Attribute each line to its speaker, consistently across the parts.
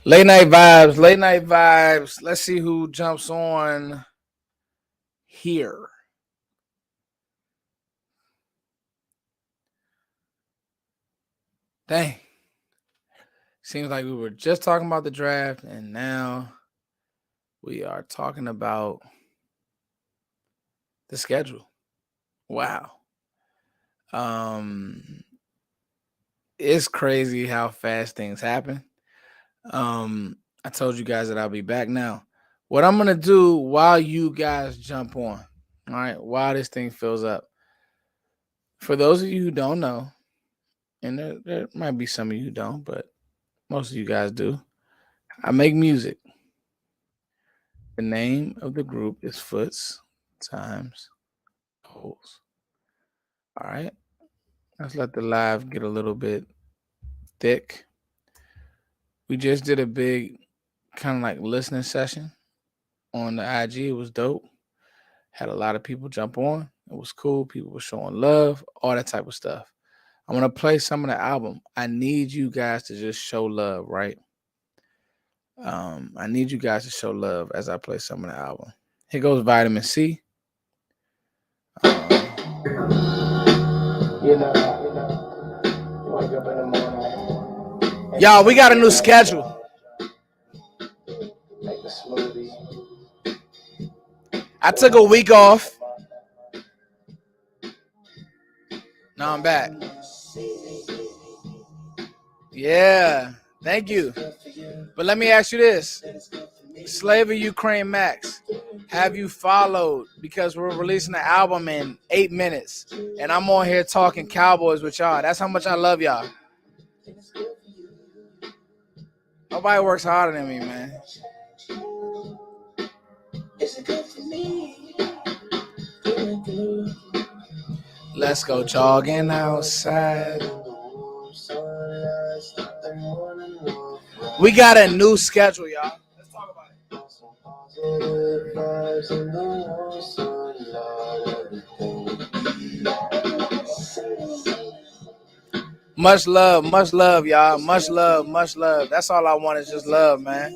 Speaker 1: Late night vibes. Late night vibes. Let's see who jumps on here. Dang. Seems like we were just talking about the draft, and now we are talking about the schedule. Wow. It's crazy how fast things happen. I told you guys that I'll be back now. What I'm gonna do while you guys jump on, all right, while this thing fills up. For those of you who don't know, and there might be some of you who don't, but most of you guys do. I make music. The name of the group is Foots Times Holes. All right. Let's let the live get a little bit thick. We just did a big kind of like listening session on the IG. It was dope. Had a lot of people jump on. It was cool. People were showing love, all that type of stuff. I'm going to play some of the album. I need you guys to just show love, right? I need you guys to show love as I play some of the album. Here goes Vitamin C. You wake up in the morning. Y'all, we got a new schedule. Make the smoothie. I took a week off. Now I'm back. Yeah, thank you. But let me ask you this. Slave of Ukraine Max, have you followed? Because we're releasing the album in 8 minutes. And I'm on here talking Cowboys with y'all. That's how much I love y'all. Nobody works harder than me, man. Let's go jogging outside. We got a new schedule, y'all. Let's talk about it. Much love, y'all. Much love. That's all I want is just love, man.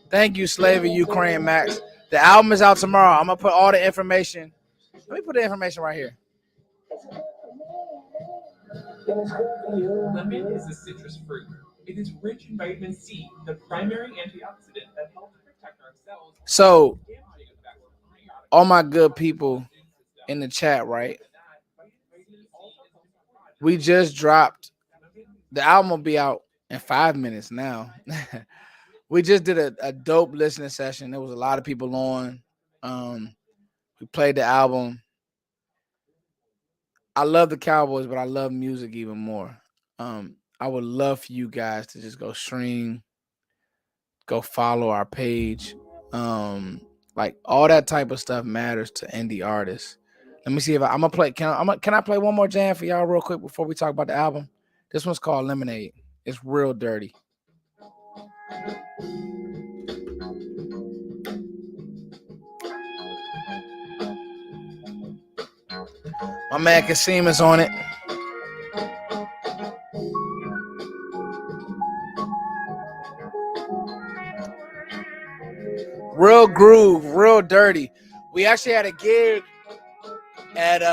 Speaker 1: Thank you, Slave of Ukraine Max. The album is out tomorrow. I'm gonna put all the information. Let me put the information right here.
Speaker 2: Lemon is a citrus fruit. It is rich in vitamin C, the primary antioxidant that helps protect our cells.
Speaker 1: So, all my good people in the chat, right? We just dropped. The album will be out in 5 minutes now. We just did a dope listening session. There was a lot of people on. We played the album. I love the Cowboys, but I love music even more. I would love for you guys to just go stream, go follow our page. Like all that type of stuff matters to indie artists. Let me see if I'm gonna play. Can I play one more jam for y'all real quick before we talk about the album? This one's called Lemonade. It's real dirty. My man Kasim is on it. Real groove, real dirty. We actually had a gig at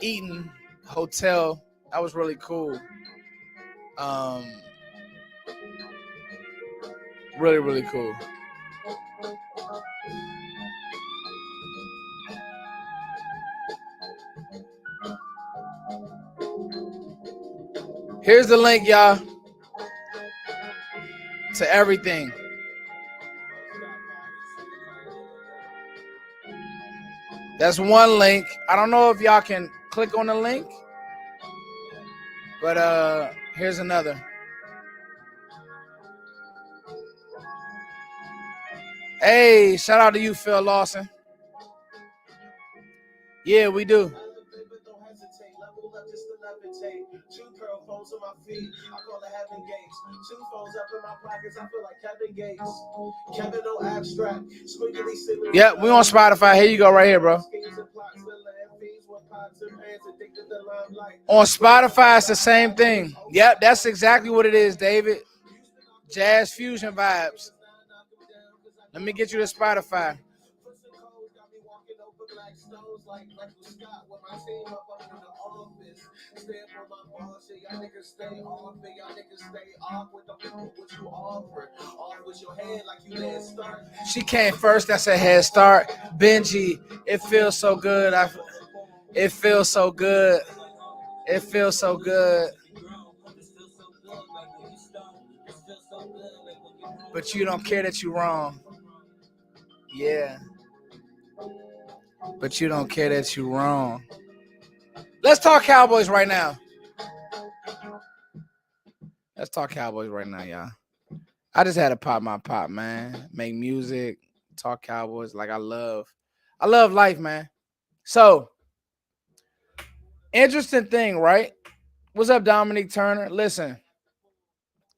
Speaker 1: Eaton Hotel. That was really cool. Really cool. Here's the link, y'all, to everything. That's one link. I don't know if y'all can click on the link, but here's another. Hey, shout out to you, Phil Lawson. Yeah, we do. Two pearl phones on my feet. I call it having gates. Two phones up in my pockets. I feel like Kevin Gates. Kevin no abstract. Yeah, we on Spotify. Here you go, right here, bro. On Spotify, it's the same thing. Yep, that's exactly what it is, David. Jazz fusion vibes. Let me get you to Spotify. She came first. That's a head start. Benji, it feels so good. It feels so good. It feels so good. But you don't care that you're wrong. Yeah. But you don't care that you're wrong. Let's talk Cowboys right now. Let's talk Cowboys right now, y'all. I just had to pop my pop, man. Make music, talk Cowboys. Like I love life, man. So, interesting thing, right? What's up, Dominique Turner? Listen,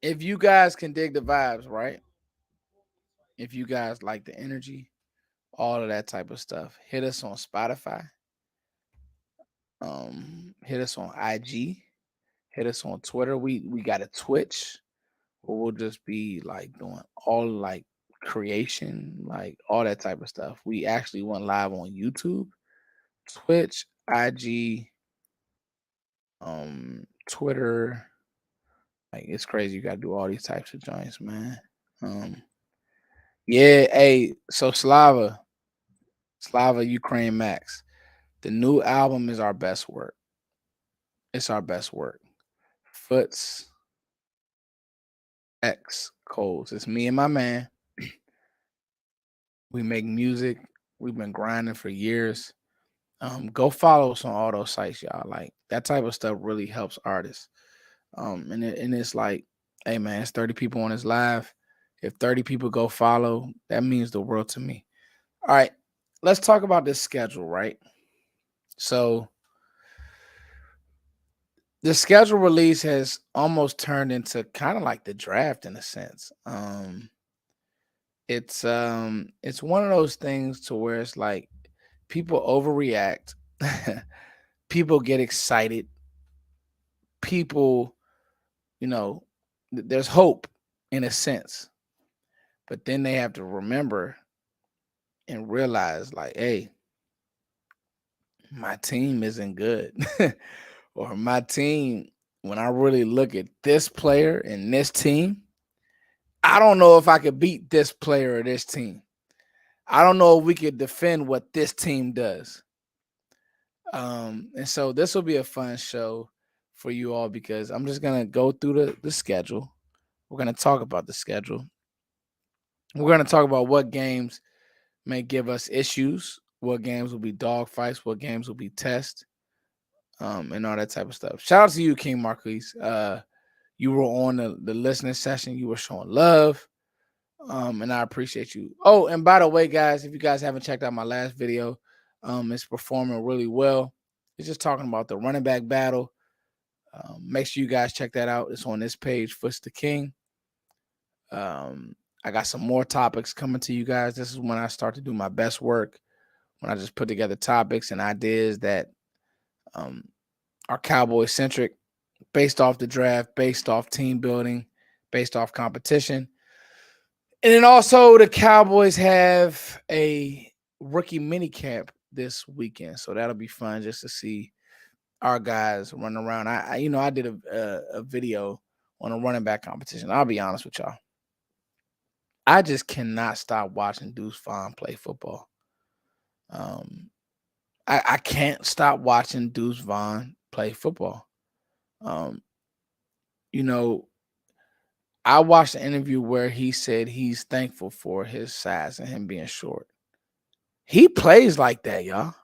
Speaker 1: if you guys can dig the vibes, right? If you guys like the energy, all of that type of stuff, hit us on Spotify. Hit us on IG. Hit us on Twitter. We got a Twitch where we'll just be like doing all like creation, like all that type of stuff. We actually went live on YouTube, Twitch, IG, Twitter. Like it's crazy. You gotta do all these types of joints, man. Um, yeah, hey, so Slava Ukraine Max. The new album is our best work. It's our best work. Foots X Coles. It's me and my man. We make music. We've been grinding for years. Go follow us on all those sites, y'all. Like that type of stuff really helps artists. And it's like, hey man, it's 30 people on this live. If 30 people go follow, that means the world to me. All right, let's talk about this schedule, right? So the schedule release has almost turned into kind of like the draft in a sense. It's one of those things to where it's like people overreact, people get excited, people, you know, there's hope in a sense, but then they have to remember and realize like, hey, my team isn't good. Or my team, when I really look at this player and this team, I don't know if I could beat this player or this team. I don't know if we could defend what this team does. And so this will be a fun show for you all because I'm just gonna go through the schedule. We're gonna talk about the schedule. We're gonna talk about what games may give us issues, what games will be dog fights, what games will be tests, and all that type of stuff. Shout out to you, King Marquise. You were on the listening session. You were showing love. And I appreciate you. Oh, and by the way, guys, if you guys haven't checked out my last video, it's performing really well. It's just talking about the running back battle. Make sure you guys check that out. It's on this page, Foots the King. I got some more topics coming to you guys. This is when I start to do my best work, when I just put together topics and ideas that um, are Cowboy centric, based off the draft, based off team building, based off competition. And then also the Cowboys have a rookie mini camp this weekend, so that'll be fun just to see our guys running around. I did a video on a running back competition. I'll be honest with y'all, I just cannot stop watching Deuce Vaughn play football. Um, I can't stop watching Deuce Vaughn play football. Um, you know, I watched an interview where he said he's thankful for his size and him being short. He plays like that, y'all.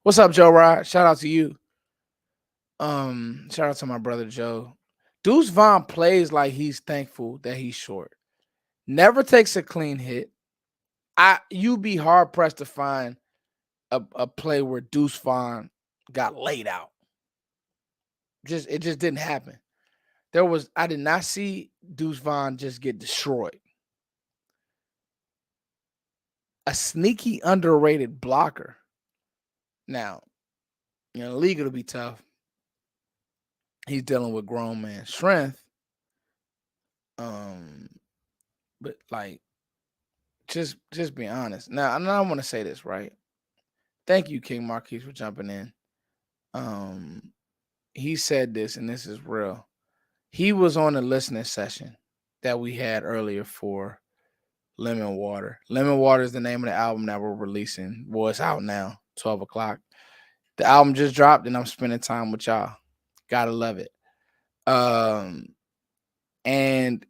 Speaker 1: What's up, Joe Rod? Shout out to you. Shout out to my brother Joe. Deuce Vaughn plays like he's thankful that he's short. Never takes a clean hit. You'd be hard pressed to find a play where Deuce Vaughn got laid out. It just didn't happen. I did not see Deuce Vaughn just get destroyed. A sneaky underrated blocker. Now, in the league it'll be tough. He's dealing with grown man strength. Um, but like, just be honest. Now, I want to say this, right? Thank you, King Marquise, for jumping in. Um, he said this, and this is real. He was on a listening session that we had earlier for Lemon Water. Lemon Water is the name of the album that we're releasing. Well, it's out now, 12 o'clock. The album just dropped, and I'm spending time with y'all. Gotta love it. Um, and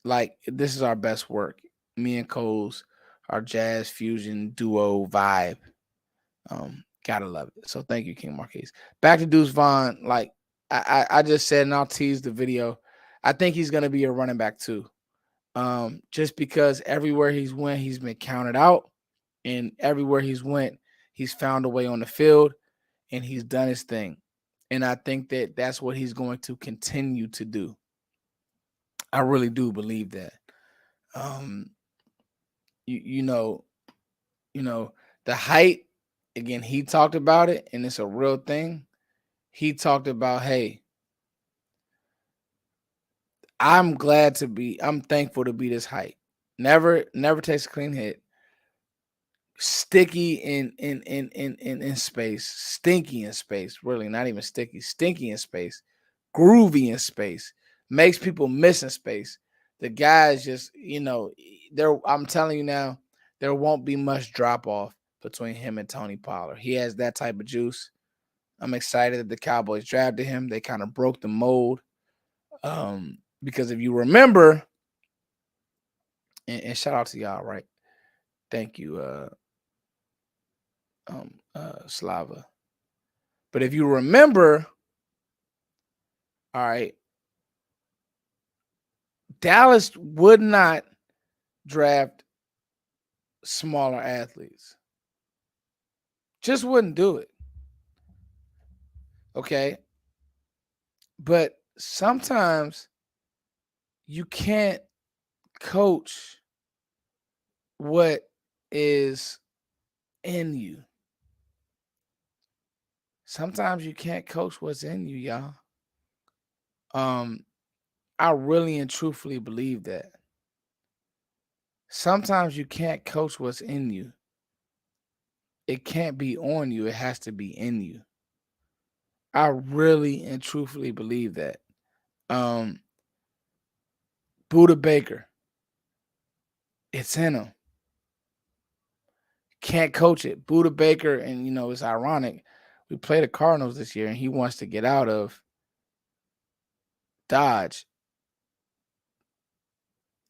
Speaker 1: like this is our best work. Me and Cole's our jazz fusion duo vibe. Gotta love it. So thank you, King Marquise. Back to Deuce Vaughn. Like I just said, and I'll tease the video. I think he's gonna be a running back too. Just because everywhere he's went, he's been counted out, and everywhere he's went, he's found a way on the field, and he's done his thing. And I think that that's what he's going to continue to do. I really do believe that. Um, you you know, you know, the height, again, he talked about it, and it's a real thing. He talked about, hey, I'm thankful to be this height. Never takes a clean hit. Sticky in space, stinky in space, really, not even sticky, stinky in space, groovy in space, makes people miss in space. The guys just, there, I'm telling you now, there won't be much drop off between him and Tony Pollard. He has that type of juice. I'm excited that the Cowboys drafted him. They kind of broke the mold. Because if you remember, and shout out to y'all, right? Thank you, Slava. But if you remember, all right, Dallas would not draft smaller athletes. Just wouldn't do it. Okay. But sometimes you can't coach what is in you. Sometimes you can't coach what's in you, y'all. I really and truthfully believe that. Sometimes you can't coach what's in you. It can't be on you. It has to be in you. I really and truthfully believe that. Um, Buda Baker, it's in him. Can't coach it. Buda Baker, and it's ironic. We play the Cardinals this year, and he wants to get out of Dodge.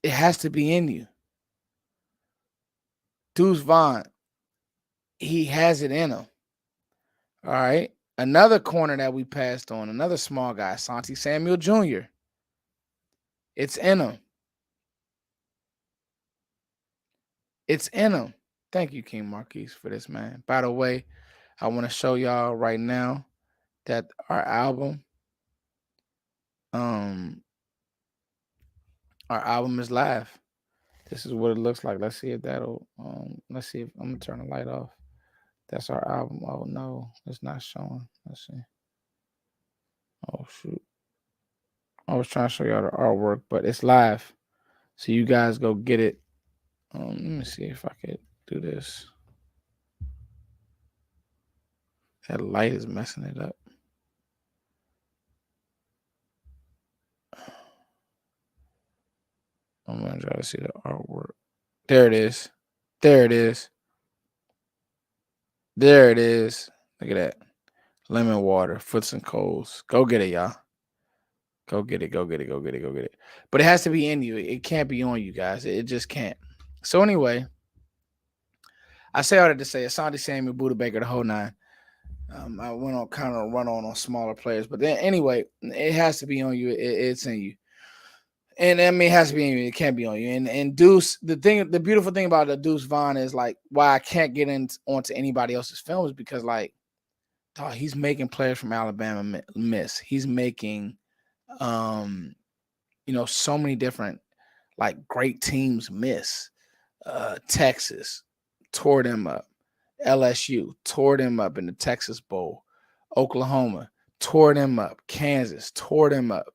Speaker 1: It has to be in you. Deuce Vaughn, he has it in him. All right. Another corner that we passed on, another small guy, Santi Samuel Jr. It's in him. It's in him. Thank you, King Marquise, for this, man. By the way, I want to show y'all right now that um, our album is live. This is what it looks like. Let's see if that'll. Let's see if I'm gonna turn the light off. That's our album. Oh no, it's not showing. Let's see. Oh shoot. I was trying to show y'all the artwork, but it's live. So you guys go get it. Let me see if I could do this. That light is messing it up. I'm gonna try to see the artwork. There it is. There it is. There it is. Look at that. Lemon water, foots and coals. Go get it, y'all. Go get it. Go get it. Go get it. Go get it. But it has to be in you. It can't be on you guys. It just can't. So anyway, I say all that to say Asante Samuel, Buda Baker, the whole nine. I went on kind of run on smaller players, but then anyway, it has to be on you. It's in you, and I mean, it has to be in you. It can't be on you. And Deuce, the beautiful thing about the Deuce Vaughn is like why I can't get onto anybody else's film is because like, he's making players from Alabama miss. He's making, so many different like great teams miss. Texas tore them up. LSU tore them up in the Texas Bowl. Oklahoma tore them up. Kansas tore them up.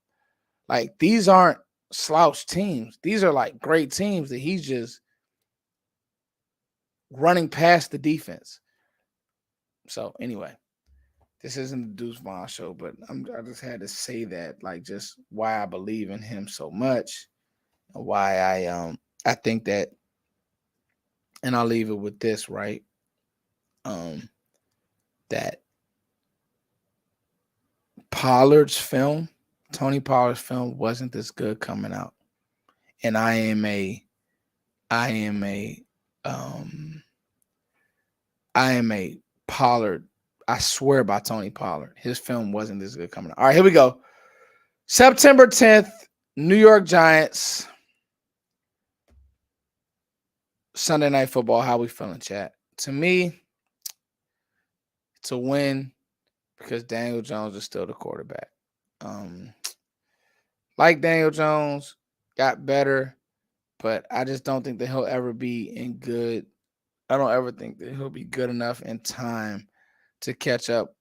Speaker 1: Like these aren't slouch teams. These are like great teams that he's just running past the defense. So anyway, this isn't the Deuce Vaughn show, but I just had to say that, like, just why I believe in him so much, and why I think that, and I'll leave it with this, right? Um, that Pollard's film, Tony Pollard's film, wasn't this good coming out, and I am a, um, I am a Pollard. I swear by Tony Pollard. His film wasn't this good coming out. All right, here we go. September 10th, New York Giants, Sunday Night Football. How we feeling, chat? To me, it's a win because Daniel Jones is still the quarterback. Um, like Daniel Jones, got better, but I just don't think that he'll ever be in good. I don't ever think that he'll be good enough in time to catch up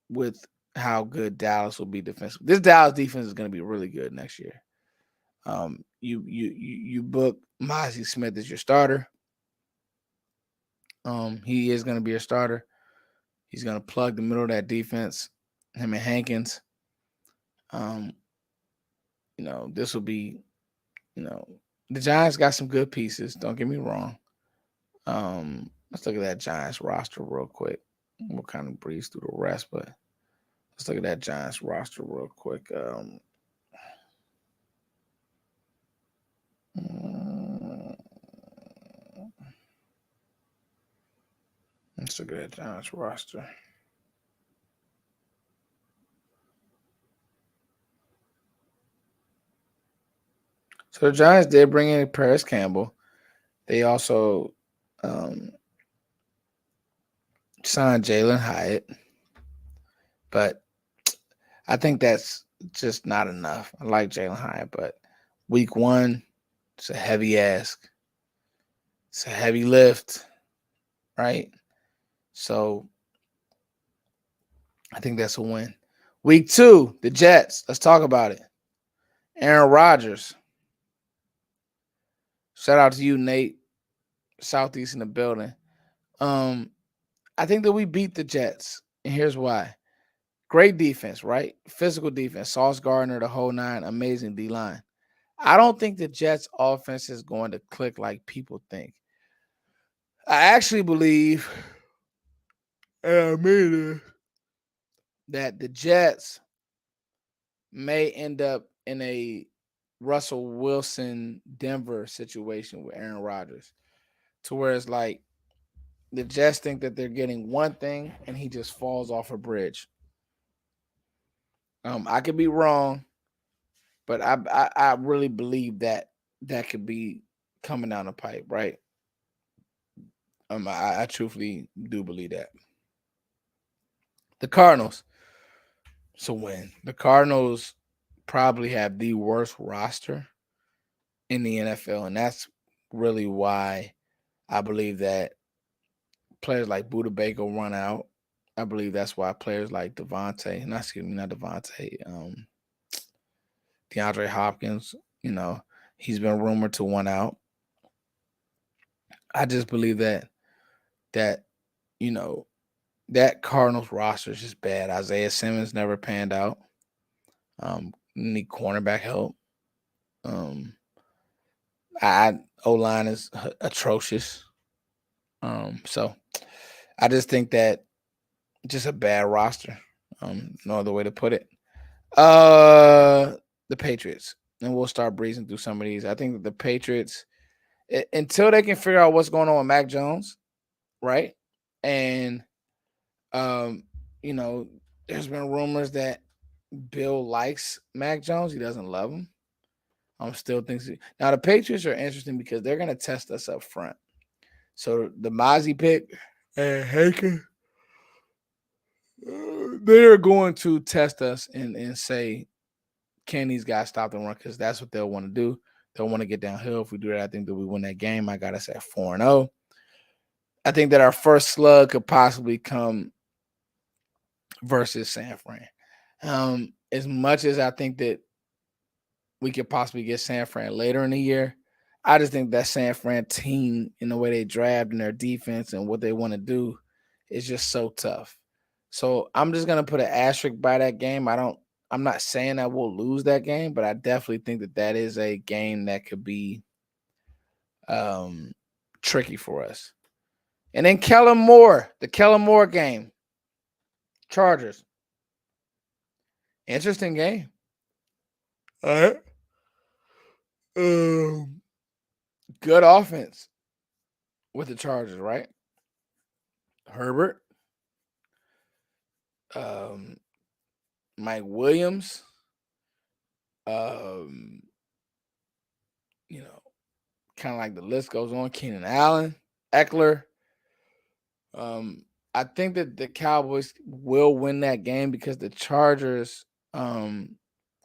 Speaker 1: with how good Dallas will be defensively. This Dallas defense is going to be really good next year. You book Mozzie Smith as your starter. He is going to be a starter. He's going to plug the middle of that defense. Him and Hankins. Um, this will be, the Giants got some good pieces. Don't get me wrong. Let's look at that Giants roster real quick. We'll kind of breeze through the rest, but let's look at that Giants roster real quick. Let's look at that Giants roster. So the Giants did bring in Paris Campbell. They also signed Jalen Hyatt, but I think that's just not enough. I like Jalen Hyatt, but week one, it's a heavy ask. It's a heavy lift, right? So I think that's a win. Week two, the Jets. Let's talk about it. Aaron Rodgers. Shout out to you, Nate. Southeast in the building. I think that we beat the Jets, and here's why. Great defense, right? Physical defense. Sauce Gardner, the whole nine, amazing D line. I don't think the Jets' offense is going to click like people think. I actually believe, and I mean it, that the Jets may end up in a Russell Wilson Denver situation with Aaron Rodgers, to where it's like the Jets think that they're getting one thing and he just falls off a bridge. I could be wrong, but I really believe that that could be coming down the pipe, right? I truthfully do believe that. The Cardinals, it's a win. The Cardinals probably have the worst roster in the NFL, and that's really why I believe that players like Buda Baker run out. I believe that's why players like not Devontae, DeAndre Hopkins, he's been rumored to one out. I just believe that you know that Cardinals roster is just bad. Isaiah Simmons never panned out. Need cornerback help. Um, I O line is atrocious. So I just think that just a bad roster. No other way to put it. The Patriots, and we'll start breezing through some of these. I think that the Patriots, until they can figure out what's going on with Mac Jones, right? And um, you know, there's been rumors that Bill likes Mac Jones. He doesn't love him. Still thinks now the Patriots are interesting because they're gonna test us up front. So the Mozzie pick and Haken, they're going to test us and say, can these guys stop the run? Because that's what they'll want to do. They'll want to get downhill. If we do that, I think that we win that game. I got us at 4-0. I think that our first slug could possibly come versus San Fran. As much as I think that we could possibly get San Fran later in the year. I just think that San Fran team, in the way they draft and their defense and what they want to do, is just so tough. So I'm just gonna put an asterisk by that game. I'm not saying that we'll lose that game, but I definitely think that that is a game that could be um, tricky for us. And then Kellen Moore, the Kellen Moore game, Chargers, interesting game. All right. Um, Good offense with the Chargers, right? Herbert, um, Mike Williams, um, you know, kind of like the list goes on. Keenan Allen, Eckler. Um, I think that the Cowboys will win that game because the Chargers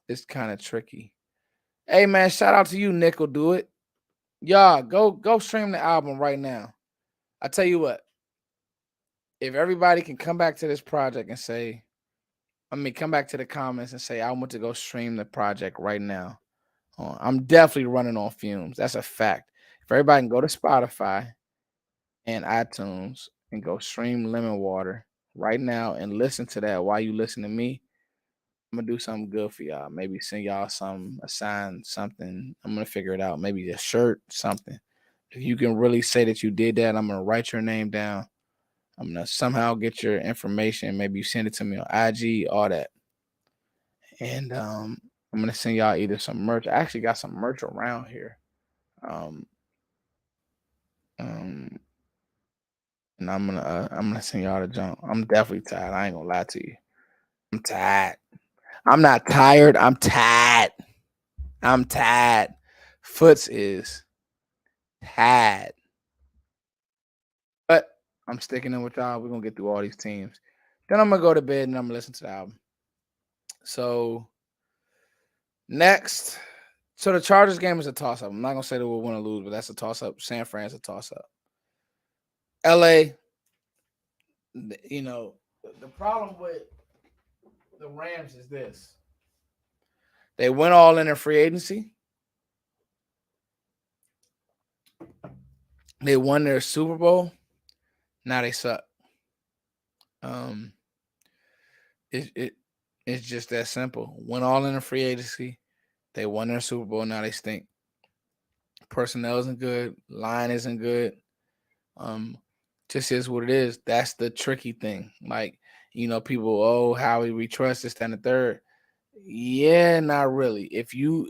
Speaker 1: is kind of tricky. Hey man, shout out to you, Nickel. Do it. Y'all go stream the album right now. I tell you what, if everybody can come back to this project and say, come back to the comments and say, I want to go stream the project right now. I'm definitely running on fumes. That's a fact. If everybody can go to Spotify and iTunes and go stream Lemon Water right now and listen to that while you listen to me, I'm gonna do something good for y'all. Maybe send y'all a sign, something. I'm gonna figure it out. Maybe a shirt, something. If you can really say that you did that, I'm gonna write your name down. I'm gonna somehow get your information. Maybe you send it to me on IG, all that. And I'm gonna send y'all either some merch. I actually got some merch around here. Um, um, and I'm gonna send y'all the junk. I'm definitely tired. I ain't gonna lie to you. I'm tired. I'm not tired. I'm tired. I'm tired. Foots is tired. But I'm sticking in with y'all. We're gonna get through all these teams. Then I'm gonna go to bed and I'm gonna listen to the album. So next, so the Chargers game is a toss up. I'm not gonna say that we'll win or lose, but that's a toss up. San Fran's a toss up. LA, the problem with the Rams is this. They went all in their free agency. They won their Super Bowl. Now they suck. Um, it's just that simple. Went all in the free agency. They won their Super Bowl. Now they stink. Personnel isn't good. Line isn't good. Um, just is what it is. That's the tricky thing. Like, people, oh, how we trust this, that, and the third. Yeah, not really. If you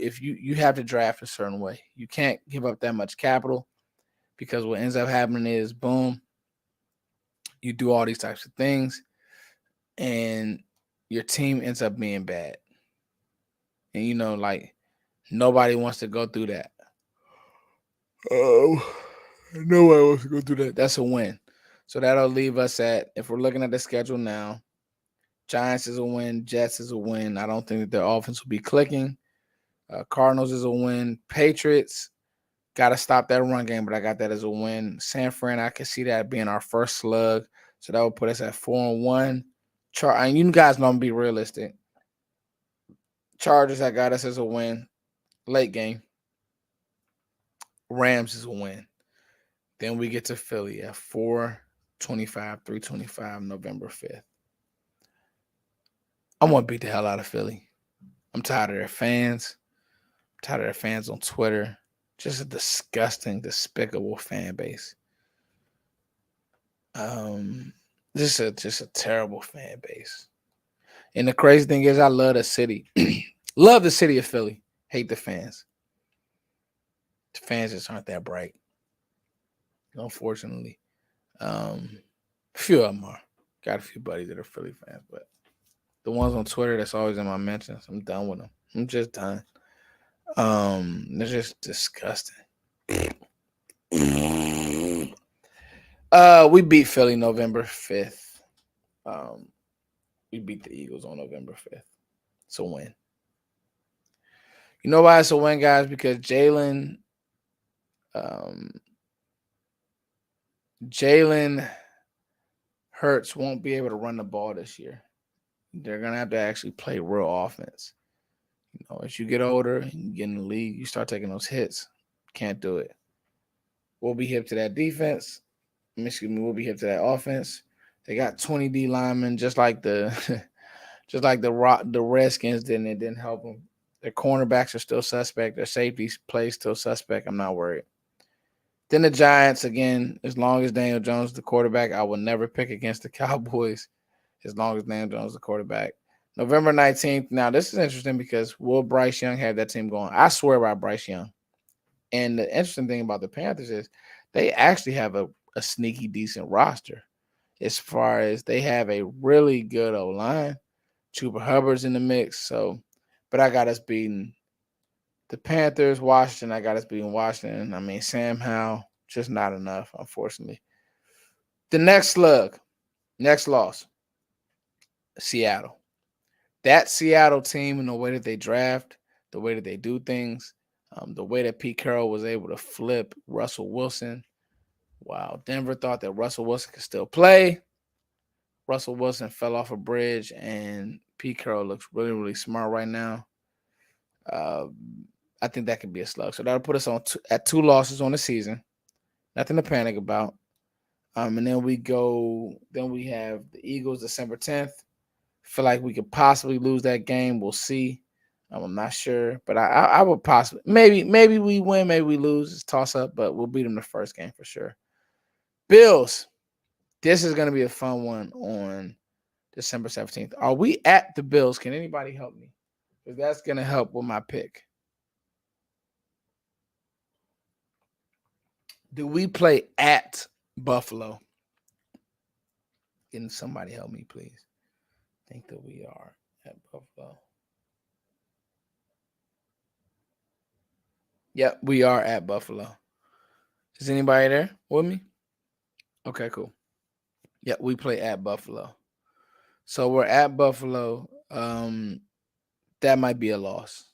Speaker 1: have to draft a certain way, you can't give up that much capital because what ends up happening is boom, you do all these types of things and your team ends up being bad. And like nobody wants to go through that. Oh, nobody wants to go through that. That's a win. So that'll leave us at, if we're looking at the schedule now, Giants is a win, Jets is a win. I don't think that their offense will be clicking. Cardinals is a win. Patriots, got to stop that run game, but I got that as a win. San Fran, I can see that being our first slug. So that would put us at 4-1. And you guys know I'm be realistic. Chargers, I got us as a win. Late game. Rams is a win. Then we get to Philly at 4-25, 3-25, November 5th. I'm going to beat the hell out of Philly. I'm tired of their fans. I'm tired of their fans on Twitter. Just a disgusting, despicable fan base. Just a terrible fan base. And the crazy thing is, I love the city. Love the city of Philly. Hate the fans. The fans just aren't that bright, unfortunately. A few of them are. Got a few buddies that are Philly fans, but the ones on Twitter that's always in my mentions, I'm done with them. I'm just done. They're just disgusting. We beat Philly November 5th. We beat the Eagles on November 5th. It's a win. You know why it's a win, guys? Because Jalen Hurts won't be able to run the ball this year. They're gonna have to actually play real offense. As you get older and you get in the league, you start taking those hits. Can't do it. We'll be hip to that defense. Michigan will be hip to that offense. They got 20 D linemen, just like the just like the Redskins didn't. It didn't help them. Their cornerbacks are still suspect. Their safety plays still suspect. I'm not worried. Then the Giants again. As long as Daniel Jones is the quarterback, I will never pick against the Cowboys. As long as Daniel Jones is the quarterback. November 19th. Now this is interesting because will Bryce Young have that team going? I swear by Bryce Young. And the interesting thing about the Panthers is they actually have a sneaky decent roster as far as they have a really good O line. Chuba Hubbard's in the mix. So, but I got us beating the Panthers, Washington. I got us beating Washington. I mean, Sam Howell, just not enough, unfortunately. The next slug, next loss, Seattle. That Seattle team and the way that they draft, the way that they do things, the way that Pete Carroll was able to flip Russell Wilson. Wow, Denver thought that Russell Wilson could still play. Russell Wilson fell off a bridge, and Pete Carroll looks really, really smart right now. Uh, I think that could be a slug. So that'll put us on at 2 losses on the season. Nothing to panic about. And then we go. Then we have the Eagles December 10th. Feel like we could possibly lose that game. We'll see. I'm not sure, but I would possibly maybe we win, maybe we lose. It's toss up, but we'll beat them the first game for sure. Bills. This is gonna be a fun one on December 17th. Are we at the Bills? Can anybody help me? Because that's gonna help with my pick. Do we play at Buffalo? Can somebody help me, please? I think that we are at Buffalo. Yep, we are at Buffalo. Is anybody there with me? Okay, cool. Yep, we play at Buffalo. So we're at Buffalo. That might be a loss.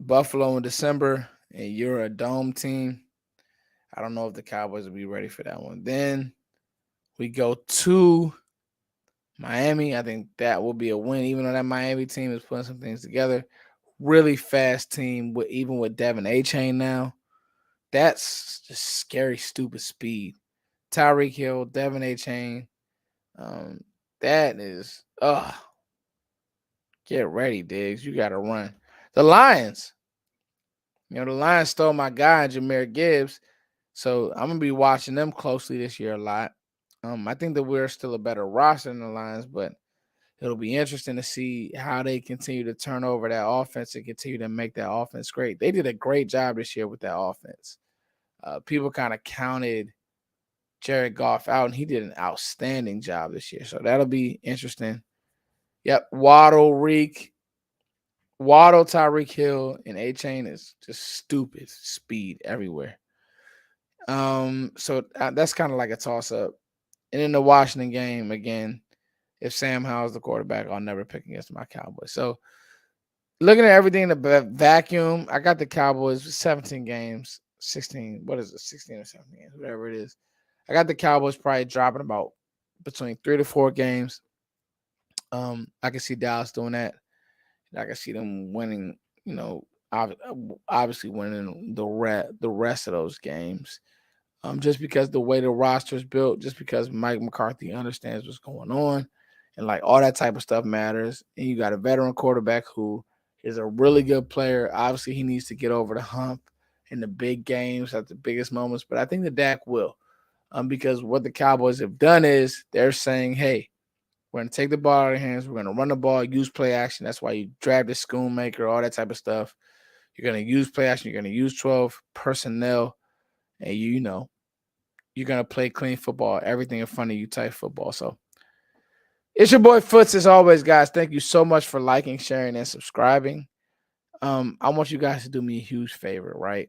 Speaker 1: Buffalo in December, and you're a dome team. I don't know if the Cowboys will be ready for that one. Then we go to Miami. I think that will be a win, even though that Miami team is putting some things together. Really fast team, with even with Devin A. Chain now. That's just scary, stupid speed. Tyreek Hill, Devin A. Chain. Um, that is, get ready, Diggs. You got to run. The Lions. The Lions stole my guy, Jahmyr Gibbs. So I'm gonna be watching them closely this year a lot. I think that we're still a better roster than the Lions, but it'll be interesting to see how they continue to turn over that offense and continue to make that offense great. They did a great job this year with that offense. People kind of counted Jared Goff out, and he did an outstanding job this year. So that'll be interesting. Yep, Waddle, Tyreek Hill, and A Chain is just stupid speed everywhere. So that's kind of like a toss up. And in the Washington game, again, if Sam Howell's the quarterback, I'll never pick against my Cowboys. So looking at everything in the vacuum, I got the Cowboys 17 games, 16. What is it? 16 or 17 games, whatever it is. I got the Cowboys probably dropping about between 3 to 4 games. I can see Dallas doing that. I can see them winning. Obviously winning the rest of those games. Just because the way the roster is built, just because Mike McCarthy understands what's going on, and like all that type of stuff matters. And you got a veteran quarterback who is a really good player. Obviously, he needs to get over the hump in the big games at the biggest moments, but I think the Dak will. Because what the Cowboys have done is they're saying, hey, we're going to take the ball out of their hands. We're going to run the ball, use play action. That's why you draft the Schoonmaker, all that type of stuff. You're going to use play action. You're going to use 12 personnel. And you're going to play clean football, everything in front of you type football. So it's your boy Foots as always, guys. Thank you so much for liking, sharing, and subscribing. I want you guys to do me a huge favor, right?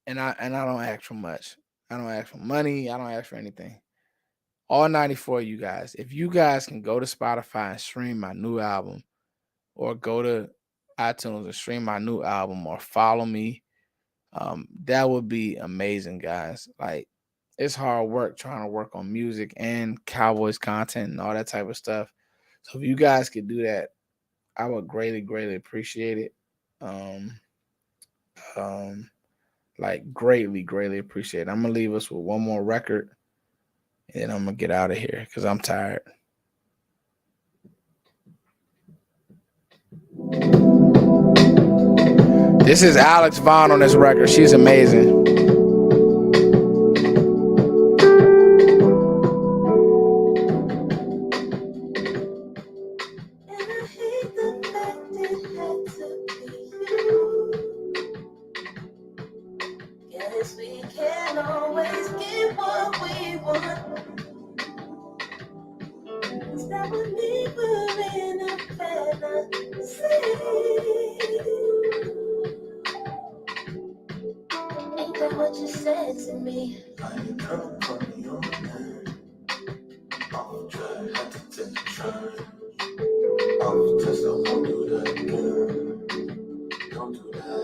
Speaker 1: And I don't ask for much. I don't ask for money. I don't ask for anything. All 94 of you guys, if you guys can go to Spotify and stream my new album, or go to iTunes and stream my new album, or follow me, that would be amazing, guys. Like, it's hard work trying to work on music and Cowboys content and all that type of stuff. So if you guys could do that, I would greatly appreciate it. Um, um, like greatly appreciate it. I'm gonna leave us with one more record, and then I'm gonna get out of here because I'm tired. This is Alex Vaughn on this record. She's amazing.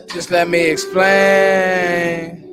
Speaker 1: Just let me explain.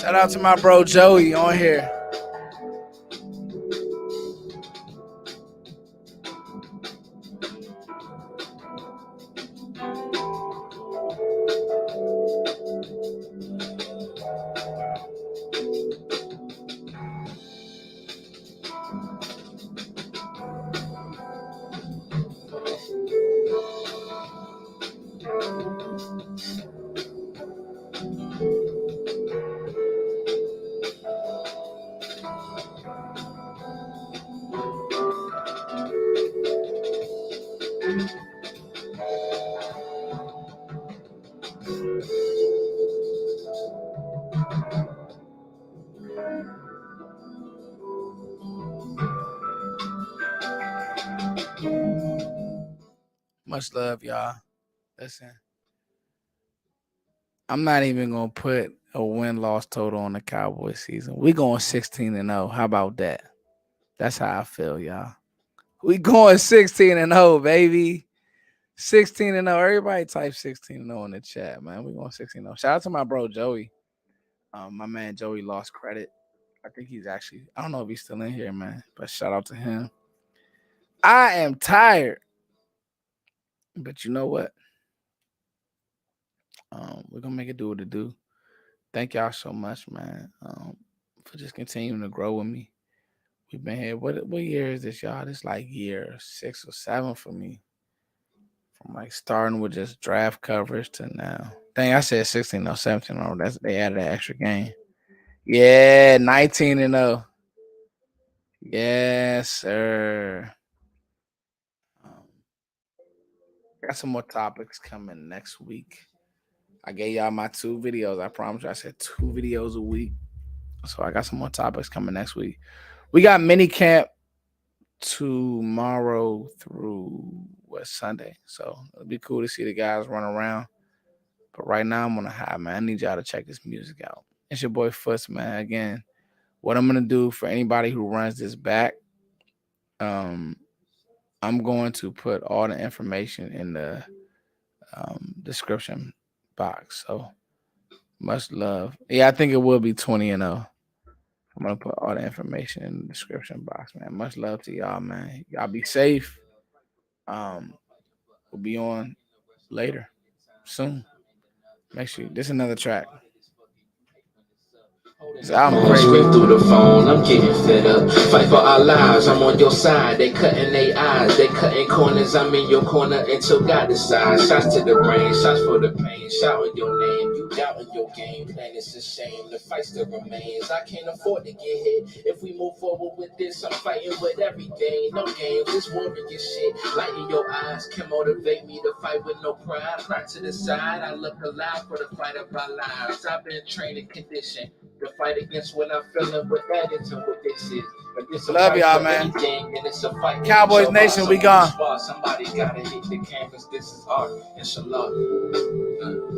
Speaker 1: Shout out to my bro Joey on here. Much love, y'all. Listen, I'm not even gonna put a win-loss total on the Cowboys season. We going 16-0. How about that? That's how I feel, y'all. We going 16-0, baby. 16-0. Everybody type 16-0 in the chat, man. We going 16-0. Shout out to my bro Joey. My man Joey lost credit. I think he's actually, I don't know if he's still in here, man. But shout out to him. I am tired. But you know what? We're gonna make it do what it do. Thank y'all so much, man. For just continuing to grow with me. We've been here. What year is this, y'all? This like year 6 or 7 for me. From like starting with just draft coverage to now. Dang, I said 16 or 17. Oh, that's they added an extra game. Yeah, 19-0. Yes, sir. Um, got some more topics coming next week. I gave y'all my 2 videos. I promise you, I said 2 videos a week. So I got some more topics coming next week. We got mini camp tomorrow through Sunday. So it'll be cool to see the guys run around. But right now I'm on a high, man. I need y'all to check this music out. It's your boy Foots, man. Again, what I'm gonna do for anybody who runs this back, um, I'm going to put all the information in the description box. So much love. Yeah, I think it will be 20-0. I'm gonna put all the information in the description box, man. Much love to y'all, man. Y'all be safe. Um, we'll be on later, soon. Make sure this is another track. This album
Speaker 3: Phones
Speaker 1: crazy.
Speaker 3: ring through the phone, I'm getting fed up. Fight for our lives, I'm on your side. They cutting their eyes, they cutting corners. I'm in your corner until God decides. Shots to the brain, shots for the pain. Shouting your name, you doubting your game plan. It's a shame, the fight still remains. I can't afford to get hit. If we move forward with this, I'm fighting with everything. No games, this warrior shit. Light in your eyes can motivate me to fight with no pride. Pride to the side, I look alive for the fight of our lives. I've been trained and conditioned to fight against what I'm feeling, what that is and what this is. If it's a
Speaker 1: Love
Speaker 3: fight
Speaker 1: y'all,
Speaker 3: for
Speaker 1: man.
Speaker 3: anything, then it's a fight with
Speaker 1: Cowboys
Speaker 3: each of
Speaker 1: Nation,
Speaker 3: us.
Speaker 1: we
Speaker 3: I'm on the
Speaker 1: gone.
Speaker 3: spot. Somebody gotta hit the canvas. This is art. Inshallah.